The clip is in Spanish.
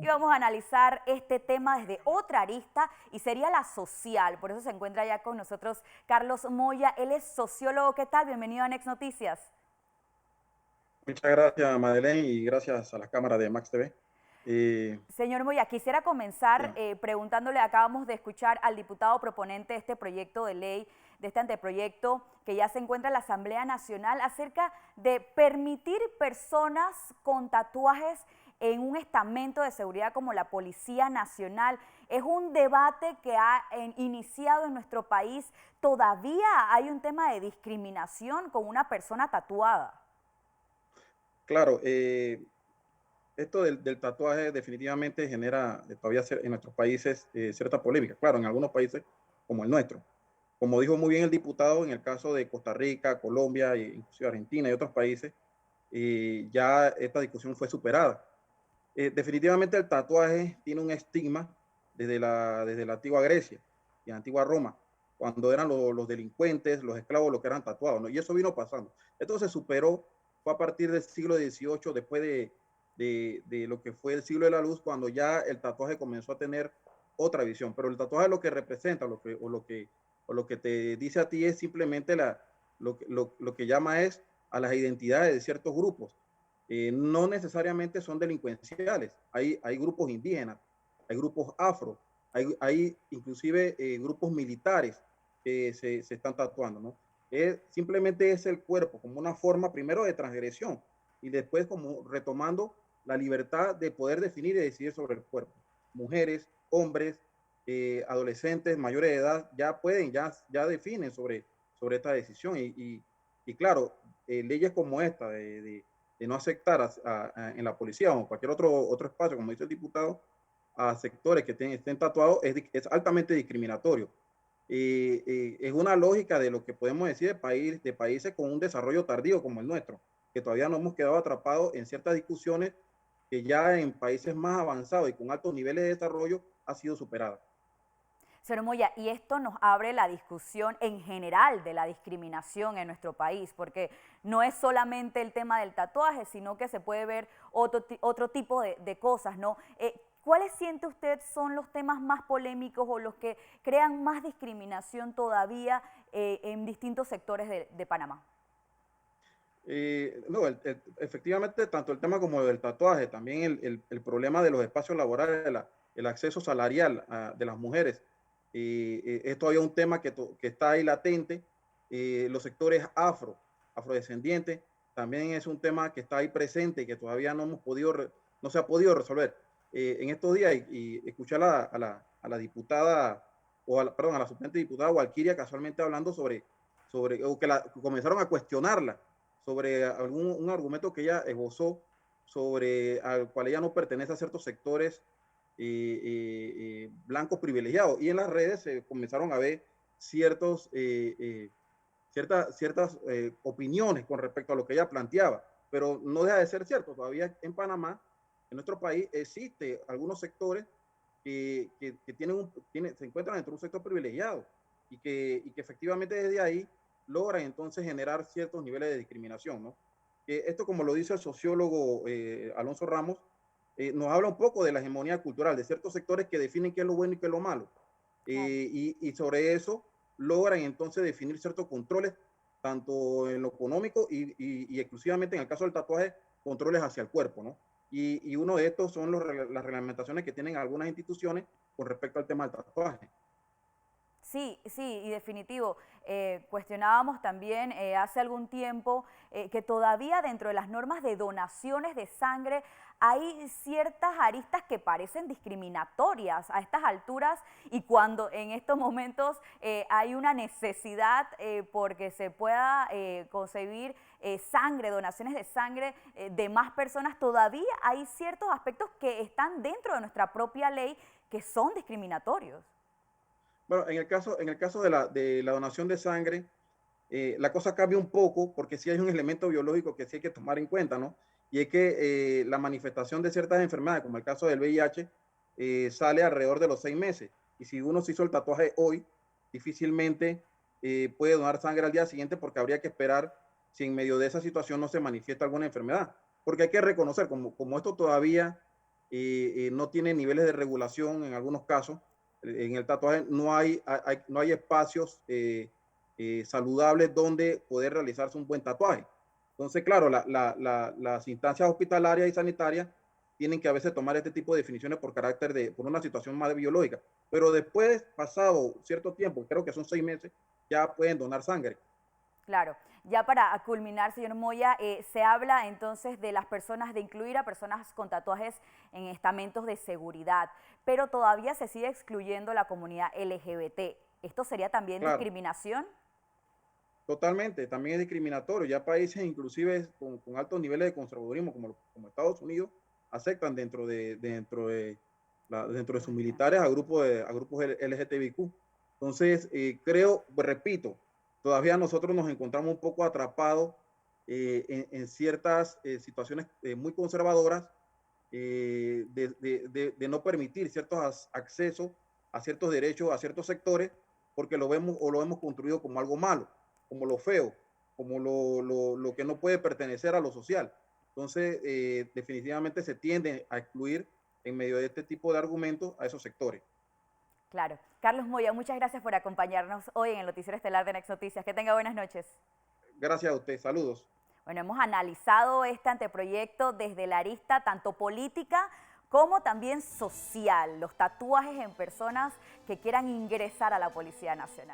y vamos a analizar este tema desde otra arista y sería la social. Por eso se encuentra ya con nosotros Carlos Moya, él es sociólogo. ¿Qué tal? Bienvenido a Next Noticias. Muchas gracias, Madeleine, y gracias a la cámara de Max TV. Señor Moya, quisiera comenzar Bien. preguntándole, acabamos de escuchar al diputado proponente de este proyecto de ley, de este anteproyecto que ya se encuentra en la Asamblea Nacional, acerca de permitir personas con tatuajes en un estamento de seguridad como la Policía Nacional. Es un debate que ha iniciado en nuestro país. Todavía hay un tema de discriminación con una persona tatuada. Claro, esto del tatuaje definitivamente genera todavía en nuestros países cierta polémica. Claro, en algunos países como el nuestro. Como dijo muy bien el diputado, en el caso de Costa Rica, Colombia, e inclusive Argentina y otros países, ya esta discusión fue superada. Definitivamente el tatuaje tiene un estigma desde la antigua Grecia y la antigua Roma, cuando eran los delincuentes, los esclavos, los que eran tatuados, ¿no? Y eso vino pasando. Esto se superó, fue a partir del siglo XVIII, después de lo que fue el siglo de la luz, cuando ya el tatuaje comenzó a tener otra visión. Pero el tatuaje lo que representa, lo que te dice a ti es simplemente lo que llama es a las identidades de ciertos grupos. No necesariamente son delincuenciales. Hay grupos indígenas, hay grupos afro, hay inclusive grupos militares que se están tatuando, ¿no? Simplemente es el cuerpo como una forma primero de transgresión y después como retomando la libertad de poder definir y decidir sobre el cuerpo. Mujeres, hombres, adolescentes, mayores de edad, ya pueden, ya definen sobre esta decisión. Y claro, leyes como esta de no aceptar en la policía o en cualquier otro espacio, como dice el diputado, a sectores que estén tatuados es altamente discriminatorio. Es una lógica de lo que podemos decir de países con un desarrollo tardío como el nuestro, que todavía no hemos quedado atrapados en ciertas discusiones que ya en países más avanzados y con altos niveles de desarrollo ha sido superada. Señor Moya, y esto nos abre la discusión en general de la discriminación en nuestro país, porque no es solamente el tema del tatuaje, sino que se puede ver otro tipo de cosas, ¿no? ¿Cuáles siente usted son los temas más polémicos o los que crean más discriminación todavía en distintos sectores de Panamá? No, efectivamente, tanto el tema como el del tatuaje, también el problema de los espacios laborales, el acceso salarial de las mujeres, es todavía un tema que está ahí latente. Los sectores afrodescendientes, también es un tema que está ahí presente y que todavía no se ha podido resolver. En estos días, y escuché a la diputada, perdón, a la suplente diputada Walkiria casualmente hablando o que comenzaron a cuestionarla sobre un argumento que ella esbozó sobre al cual ella no pertenece a ciertos sectores blancos privilegiados. Y en las redes se comenzaron a ver ciertos, ciertas opiniones con respecto a lo que ella planteaba, pero no deja de ser cierto. Todavía en Panamá, en nuestro país, existe algunos sectores que se encuentran dentro de un sector privilegiado y que efectivamente desde ahí logran entonces generar ciertos niveles de discriminación, ¿no? Esto, como lo dice el sociólogo Alonso Ramos, nos habla un poco de la hegemonía cultural, de ciertos sectores que definen qué es lo bueno y qué es lo malo. Claro. Y sobre eso logran entonces definir ciertos controles, tanto en lo económico y exclusivamente en el caso del tatuaje, controles hacia el cuerpo, ¿no? Y uno de estos son las reglamentaciones que tienen algunas instituciones con respecto al tema del tatuaje. Sí, sí, y definitivo. Cuestionábamos también hace algún tiempo que todavía dentro de las normas de donaciones de sangre hay ciertas aristas que parecen discriminatorias a estas alturas y cuando en estos momentos hay una necesidad porque se pueda concebir sangre, donaciones de sangre de más personas, todavía hay ciertos aspectos que están dentro de nuestra propia ley que son discriminatorios. Bueno, en el caso de la donación de sangre, la cosa cambia un poco porque sí hay un elemento biológico que sí hay que tomar en cuenta, ¿no? Y es que la manifestación de ciertas enfermedades, como el caso del VIH, sale alrededor de los 6 meses. Y si uno se hizo el tatuaje hoy, difícilmente puede donar sangre al día siguiente porque habría que esperar si en medio de esa situación no se manifiesta alguna enfermedad. Porque hay que reconocer, como esto todavía no tiene niveles de regulación en algunos casos. En el tatuaje no hay espacios saludables donde poder realizarse un buen tatuaje. Entonces, claro, las instancias hospitalarias y sanitarias tienen que a veces tomar este tipo de definiciones por una situación más biológica. Pero después, pasado cierto tiempo, creo que son 6 meses, ya pueden donar sangre. Claro, ya para culminar, señor Moya, se habla entonces de las personas, de incluir a personas con tatuajes en estamentos de seguridad, pero todavía se sigue excluyendo la comunidad LGBT. ¿Esto sería también Claro, discriminación? totalmente, también es discriminatorio. Ya países inclusive con altos niveles de conservadurismo, como Estados Unidos, aceptan dentro de sus militares a grupos LGTBIQ. Entonces, creo, pues, repito, todavía nosotros nos encontramos un poco atrapados en ciertas situaciones muy conservadoras de no permitir ciertos accesos a ciertos derechos, a ciertos sectores, porque lo vemos o lo hemos construido como algo malo, como lo feo, como lo que no puede pertenecer a lo social. Entonces, definitivamente se tiende a excluir en medio de este tipo de argumentos a esos sectores. Claro. Carlos Moya, muchas gracias por acompañarnos hoy en el Noticiero Estelar de Next Noticias. Que tenga buenas noches. Gracias a usted. Saludos. Bueno, hemos analizado este anteproyecto desde la arista tanto política como también social, los tatuajes en personas que quieran ingresar a la Policía Nacional.